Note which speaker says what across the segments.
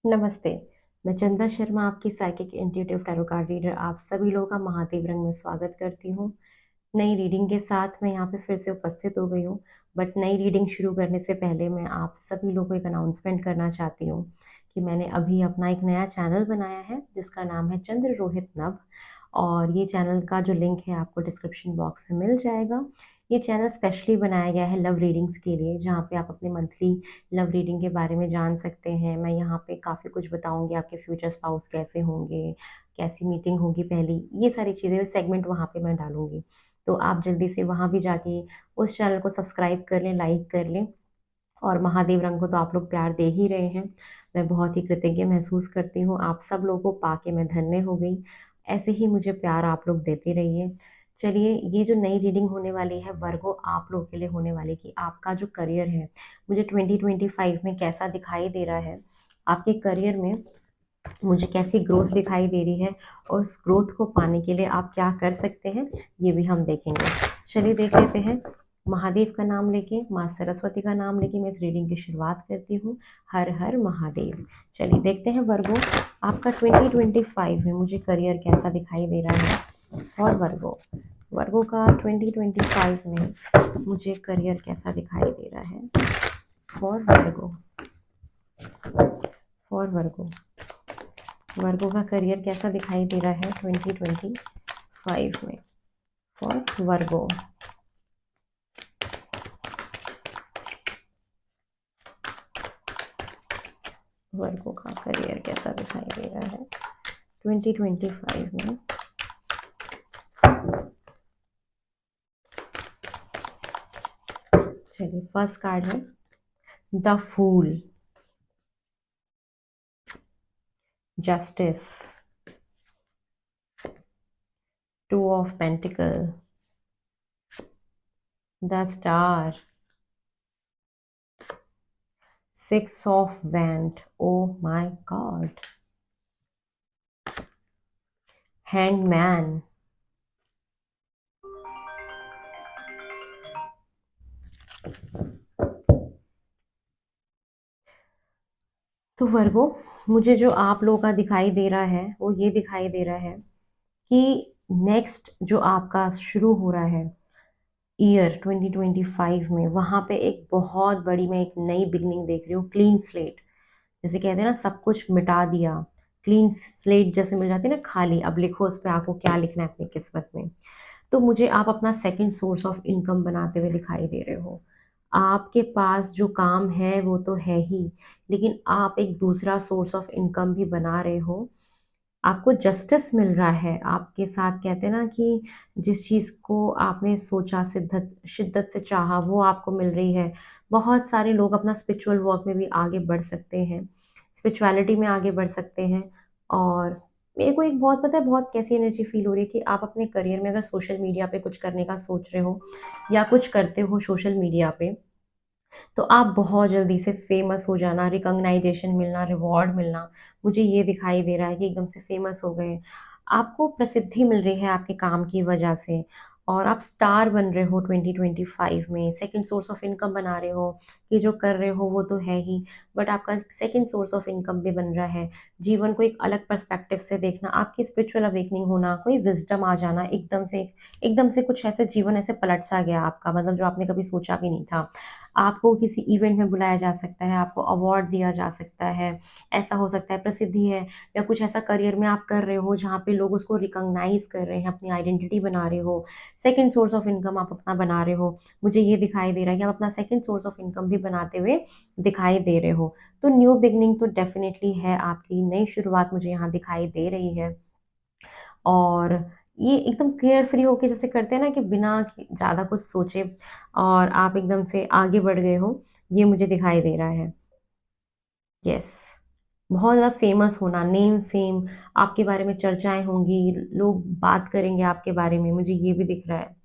Speaker 1: नमस्ते। मैं चंदा शर्मा, आपकी psychic intuitive tarot card reader, आप सभी लोगों का महादेव रंग में स्वागत करती हूँ। नई रीडिंग के साथ मैं यहाँ पे फिर से उपस्थित हो गई हूँ। बट नई रीडिंग शुरू करने से पहले मैं आप सभी लोगों को एक अनाउंसमेंट करना चाहती हूँ कि मैंने अभी अपना एक नया चैनल बनाया है जिसका नाम है चंद्र रोहित नभ। और ये चैनल का जो लिंक है आपको डिस्क्रिप्शन बॉक्स में मिल जाएगा। ये चैनल स्पेशली बनाया गया है लव रीडिंग्स के लिए, जहाँ पे आप अपने मंथली लव रीडिंग के बारे में जान सकते हैं। मैं यहाँ पे काफ़ी कुछ बताऊँगी, आपके फ्यूचर स्पाउस कैसे होंगे, कैसी मीटिंग होगी पहली, ये सारी चीज़ें सेगमेंट वहाँ पे मैं डालूँगी। तो आप जल्दी से वहाँ भी जाके उस चैनल को सब्सक्राइब कर लें, लाइक कर लें। और महादेव रंग को तो आप लोग प्यार दे ही रहे हैं। मैं बहुत ही कृतज्ञ महसूस करती हूँ, आप सब लोगों को पाके मैं धन्य हो गई। ऐसे ही मुझे प्यार आप लोग देते रहिए। चलिए, ये जो नई रीडिंग होने वाली है वर्गो आप लोगों के लिए होने वाली, कि आपका जो करियर है मुझे 2025 में कैसा दिखाई दे रहा है। आपके करियर में मुझे कैसी ग्रोथ दिखाई दे रही है, और उस ग्रोथ को पाने के लिए आप क्या कर सकते हैं, ये भी हम देखेंगे। चलिए देख लेते हैं। महादेव का नाम लेके, माँ सरस्वती का नाम लेके मैं इस रीडिंग की शुरुआत करती हूँ। हर हर महादेव। चलिए देखते हैं वर्गो, आपका 2025 में मुझे करियर कैसा दिखाई दे रहा है। और वर्गो, वर्गो का 2025 में मुझे करियर कैसा दिखाई दे रहा है। फॉर वर्गो, फॉर वर्गो, वर्गो का करियर कैसा दिखाई दे रहा है 2025 में। फॉर वर्गो, वर्गो का करियर कैसा दिखाई दे रहा है 2025 में। चलिए, फर्स्ट कार्ड है the fool, justice, two of pentacle, the star, six of wand, oh my god, hangman, तो वर्गो, मुझे जो आप लोगों का दिखाई दे रहा है वो ये दिखाई दे रहा है कि नेक्स्ट जो आपका शुरू हो रहा है ईयर 2025 में, वहाँ पे एक बहुत बड़ी मैं एक नई बिगनिंग देख रही हूँ। क्लीन स्लेट, जैसे कहते हैं ना, सब कुछ मिटा दिया। क्लीन स्लेट जैसे मिल जाती है ना, खाली, अब लिखो उस पर आपको क्या लिखना है अपनी किस्मत में। तो मुझे आप अपना सेकंड सोर्स ऑफ इनकम बनाते हुए दिखाई दे रहे हो। आपके पास जो काम है वो तो है ही, लेकिन आप एक दूसरा सोर्स ऑफ इनकम भी बना रहे हो। आपको जस्टिस मिल रहा है आपके साथ, कहते हैं ना कि जिस चीज़ को आपने सोचा, शिद्दत शिद्दत से चाहा, वो आपको मिल रही है। बहुत सारे लोग अपना स्पिरिचुअल वर्क में भी आगे बढ़ सकते हैं, स्पिरिचुअलिटी में आगे बढ़ सकते हैं। और मेरे को एक बहुत, पता है, बहुत कैसी एनर्जी फील हो रही है कि आप अपने करियर में अगर सोशल मीडिया पे कुछ करने का सोच रहे हो या कुछ करते हो सोशल मीडिया पे, तो आप बहुत जल्दी से फेमस हो जाना, रिकॉग्नाइजेशन मिलना, रिवॉर्ड मिलना, मुझे ये दिखाई दे रहा है कि एकदम से फेमस हो गए। आपको प्रसिद्धि मिल रही है आपके काम की वजह से, और आप स्टार बन रहे हो 2025 में। सेकंड सोर्स ऑफ इनकम बना रहे हो, कि जो कर रहे हो वो तो है ही, बट आपका सेकंड सोर्स ऑफ इनकम भी बन रहा है। जीवन को एक अलग पर्सपेक्टिव से देखना, आपकी स्पिरिचुअल अवेकनिंग होना, कोई विजडम आ जाना एकदम से, एकदम से कुछ ऐसे जीवन ऐसे पलट सा गया आपका, मतलब जो आपने कभी सोचा भी नहीं था। आपको किसी इवेंट में बुलाया जा सकता है, आपको अवार्ड दिया जा सकता है, ऐसा हो सकता है प्रसिद्धि है, या कुछ ऐसा करियर में आप कर रहे हो जहाँ पे लोग उसको रिकॉग्नाइज कर रहे हैं, अपनी आइडेंटिटी बना रहे हो, सेकंड सोर्स ऑफ इनकम आप अपना बना रहे हो। मुझे ये दिखाई दे रहा है कि आप अपना सेकंड सोर्स ऑफ इनकम भी बनाते हुए दिखाई दे रहे हो। तो न्यू बिगनिंग तो डेफिनेटली है, आपकी नई शुरुआत मुझे यहाँ दिखाई दे रही है। और ये एकदम केयर फ्री होके जैसे करते हैं ना, कि बिना ज़्यादा कुछ सोचे और आप एकदम से आगे बढ़ गए हो, ये मुझे दिखाई दे रहा है। यस, बहुत ज़्यादा फेमस होना, नेम फेम, आपके बारे में चर्चाएं होंगी, लोग बात करेंगे आपके बारे में, मुझे ये भी दिख रहा है।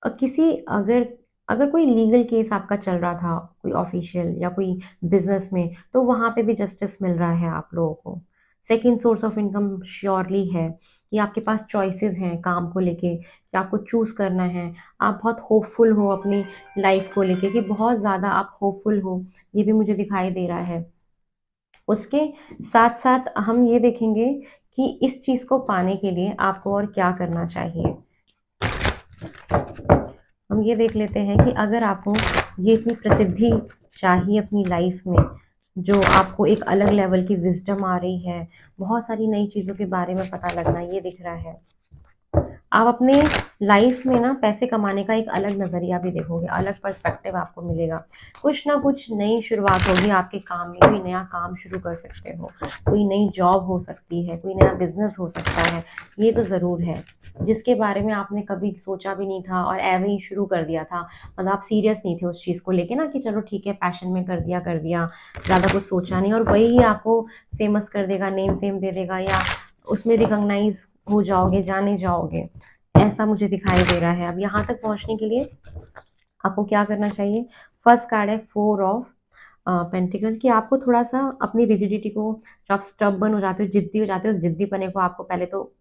Speaker 1: किसी, अगर अगर कोई लीगल केस आपका चल रहा था, कोई ऑफिशियल या कोई बिजनेस में, तो वहाँ पे भी जस्टिस मिल रहा है आप लोगों को। Second source of income surely है, कि आपके पास चॉइसेस हैं काम को लेके, कि आपको चूज करना है। आप बहुत होपफुल हो अपनी लाइफ को लेके, कि बहुत ज़्यादा आप होपफुल हो, ये भी मुझे दिखाई दे रहा है। उसके साथ साथ हम ये देखेंगे कि इस चीज़ को पाने के लिए आपको और क्या करना चाहिए। हम ये देख लेते हैं कि अगर आपको ये इतनी प्रसिद्धि चाहिए अपनी लाइफ में, जो आपको एक अलग लेवल की विज़डम आ रही है, बहुत सारी नई चीज़ों के बारे में पता लगना ये दिख रहा है। आप अपने लाइफ में ना पैसे कमाने का एक अलग नज़रिया भी देखोगे, अलग पर्सपेक्टिव आपको मिलेगा। कुछ ना कुछ नई शुरुआत होगी आपके काम में, कोई नया काम शुरू कर सकते हो, कोई नई जॉब हो सकती है, कोई नया बिज़नेस हो सकता है, ये तो ज़रूर है। जिसके बारे में आपने कभी सोचा भी नहीं था और ऐवे ही शुरू कर दिया था, मतलब आप सीरियस नहीं थे उस चीज़ को लेके ना कि चलो ठीक है पैशन में कर दिया, ज़्यादा कुछ सोचा नहीं और वही आपको फ़ेमस कर देगा, नेम फ़ेम दे देगा या उसमें रिकॉग्नाइज़ हो जाओगे, जाने जाओगे। ऐसा मुझे दिखाई दे रहा है। अब यहाँ तक पहुँचने के लिए आपको क्या करना चाहिए? फर्स्ट कार्ड है 4 ऑफ पेंटिकल कि आपको थोड़ा-सा अपनी रिजिडिटी को, जो आप स्टबर्न हो जाते हो, ज़िद्दी हो जाते हो, उस ज़िद्दीपने को आपको पहले तो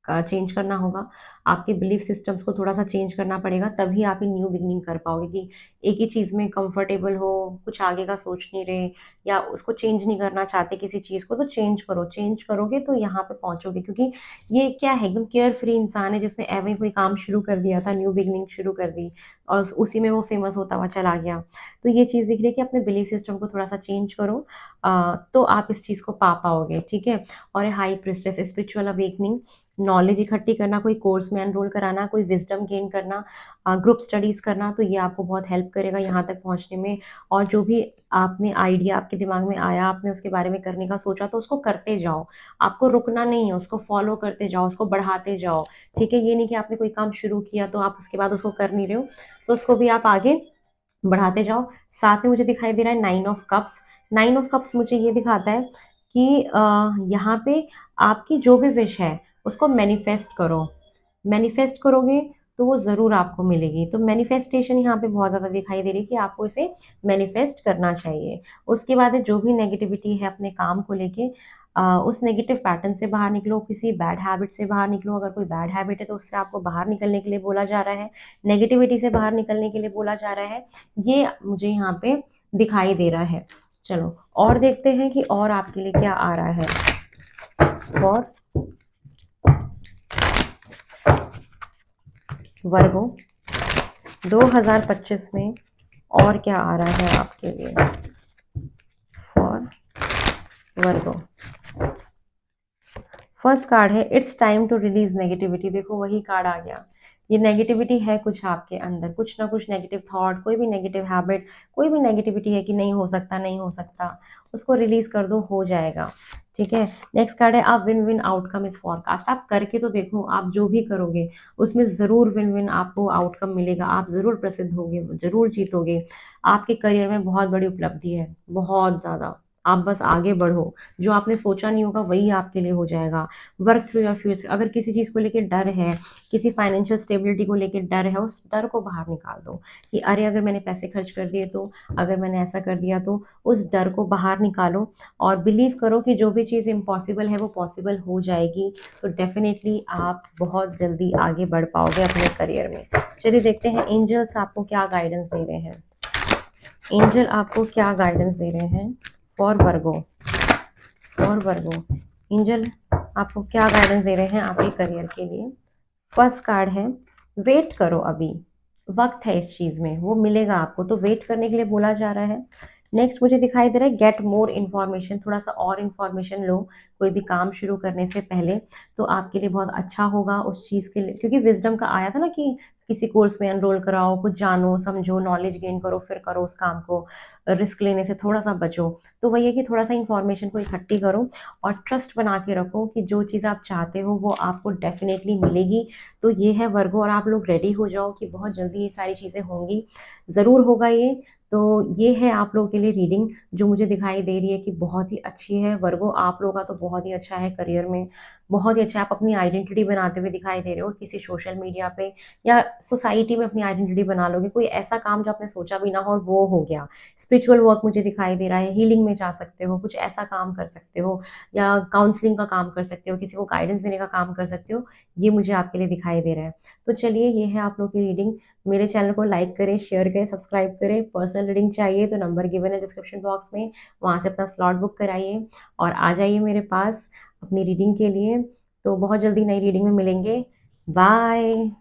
Speaker 1: चेंज करना होगा। आपके बिलीफ सिस्टम्स को थोड़ा-सा चेंज करना पड़ेगा, तभी आप ये न्यू बिगिनिंग कर पाओगे कि एक ही चीज़ में कंफर्टेबल हो, कुछ आगे का सोच नहीं रहे या उसको चेंज नहीं करना चाहते किसी चीज़ को, तो चेंज करो। चेंज करोगे तो यहाँ पे पहुँचोगे क्योंकि ये क्या है, एकदम केयर फ्री इंसान है जिसने एवे ही कोई काम शुरू कर दिया था, न्यू बिगिनिंग शुरू कर दी और उसी में वो फेमस होता हुआ चला गया। तो ये चीज़ दिख रही है कि अपने बिलीफ सिस्टम को थोड़ा-सा चेंज करो तो आप इस चीज़ को पा पाओगे, ठीक है? और high priestess spiritual awakening, knowledge इकट्ठी करना, कोई कोर्स में एनरोल कराना, कोई विज़डम गेन करना, ग्रुप स्टडीज़ करना, तो ये आपको बहुत हेल्प करेगा यहाँ तक पहुँचने में। और जो भी आपने आइडिया आपके दिमाग में आया, आपने उसके बारे में करने का सोचा, तो उसको करते जाओ। आपको रुकना नहीं है, उसको फ़ॉलो करते जाओ, उसको बढ़ाते जाओ, ठीक है? ये नहीं कि आपने कोई काम शुरू किया, तो आप उसके बाद उसको कर नहीं रहे हो, तो उसको भी आप आगे बढ़ाते जाओ। साथ में मुझे दिखाई दे रहा है 9 ऑफ कप्स। 9 ऑफ कप्स मुझे ये दिखाता है कि यहाँ पे आपकी जो भी विश है, उसको मैनिफेस्ट करो। मैनिफेस्ट करोगे तो वो ज़रूर आपको मिलेगी। तो मैनिफेस्टेशन यहाँ पे बहुत ज़्यादा दिखाई दे रही है कि आपको इसे मैनिफेस्ट करना चाहिए। उसके बाद जो भी नेगेटिविटी है अपने काम को लेके उस नेगेटिव पैटर्न से बाहर निकलो, किसी बैड हैबिट से बाहर निकलो। अगर कोई बैड हैबिट है तो उससे आपको बाहर निकलने के लिए बोला जा रहा है। नेगेटिविटी से बाहर निकलने के लिए बोला जा रहा है। ये मुझे यहाँ पे दिखाई दे रहा है। चलो और देखते हैं कि और आपके लिए क्या आ रहा है। फॉर वर्गो 2025 में और क्या आ रहा है आपके लिए फॉर वर्गो। फर्स्ट कार्ड है it's time to release negativity. देखो वही कार्ड आ गया। ये नेगेटिविटी है कुछ आपके अंदर, कुछ ना कुछ नेगेटिव थॉट, कोई भी नेगेटिव हैबिट, कोई भी नेगेटिविटी है कि नहीं हो सकता, नहीं हो सकता, उसको रिलीज कर दो, हो जाएगा, ठीक है। नेक्स्ट कार्ड है आप win win outcome is forecast. आप करके तो देखो, आप जो भी करोगे उसमें ज़रूर विन विन आपको आउटकम मिलेगा, आप ज़रूर प्रसिद्ध होगे, ज़रूर जीतोगे। आपके करियर में बहुत बड़ी उपलब्धि है, बहुत ज़्यादा। आप बस आगे बढ़ो, जो आपने सोचा नहीं होगा वही आपके लिए हो जाएगा। Work through your future. अगर किसी चीज़ को लेके डर है, किसी फाइनेंशियल स्टेबिलिटी को लेके डर है, उस डर को बाहर निकाल दो कि अरे अगर मैंने पैसे खर्च कर दिए तो, अगर मैंने ऐसा कर दिया तो, उस डर को बाहर निकालो और बिलीव करो कि जो भी चीज़ इम्पॉसिबल है वो पॉसिबल हो जाएगी। तो डेफिनेटली आप बहुत जल्दी आगे बढ़ पाओगे अपने करियर में। चलिए देखते हैं एंजल्स आपको क्या गाइडेंस दे रहे हैं। एंजल आपको क्या गाइडेंस दे रहे हैं for Virgo. For Virgo angel आपको क्या गाइडेंस दे रहे हैं आपके करियर के लिए। फर्स्ट कार्ड है वेट करो, अभी वक्त है इस चीज़ में, वो मिलेगा आपको, तो वेट करने के लिए बोला जा रहा है। नेक्स्ट मुझे दिखाई दे रहा है गेट मोर इन्फॉर्मेशन। थोड़ा सा और इन्फॉर्मेशन लो कोई भी काम शुरू करने से पहले, तो आपके लिए बहुत अच्छा होगा उस चीज़ के लिए। क्योंकि विजडम का आया था ना कि किसी कोर्स में एनरोल कराओ, कुछ जानो समझो, नॉलेज गेन करो, फिर करो उस काम को। रिस्क लेने से थोड़ा सा बचो। तो वही है कि थोड़ा सा इन्फॉर्मेशन को इकट्ठी करो और ट्रस्ट बना के रखो कि जो चीज़ आप चाहते हो वो आपको डेफिनेटली मिलेगी। तो ये है वर्गो, और आप लोग रेडी हो जाओ कि बहुत जल्दी ये सारी चीज़ें होंगी, ज़रूर होगा ये। तो ये है आप लोगों के लिए रीडिंग जो मुझे दिखाई दे रही है कि बहुत ही अच्छी है वर्गो। आप लोगों का तो बहुत ही अच्छा है करियर में, बहुत ही अच्छा है। आप अपनी आइडेंटिटी बनाते हुए दिखाई दे रहे हो किसी सोशल मीडिया पे या सोसाइटी में, अपनी आइडेंटिटी बना लोगे। कोई ऐसा काम जो आपने सोचा भी ना हो और वो हो गया। स्पिरिचुअल वर्क मुझे दिखाई दे रहा है, हीलिंग में जा सकते हो, कुछ ऐसा काम कर सकते हो या काउंसलिंग का काम कर सकते हो, किसी को गाइडेंस देने का काम कर सकते हो। ये मुझे आपके लिए दिखाई दे रहा है। तो चलिए ये है आप लोग की रीडिंग। मेरे चैनल को लाइक करें, शेयर करें, सब्सक्राइब करें। पर्सनल पर्सनल रीडिंग चाहिए तो नंबर गिवन है डिस्क्रिप्शन बॉक्स में, वहाँ से अपना स्लॉट बुक कराइए और आ जाइए मेरे पास अपनी रीडिंग के लिए। तो बहुत जल्दी नई रीडिंग में मिलेंगे। बाय।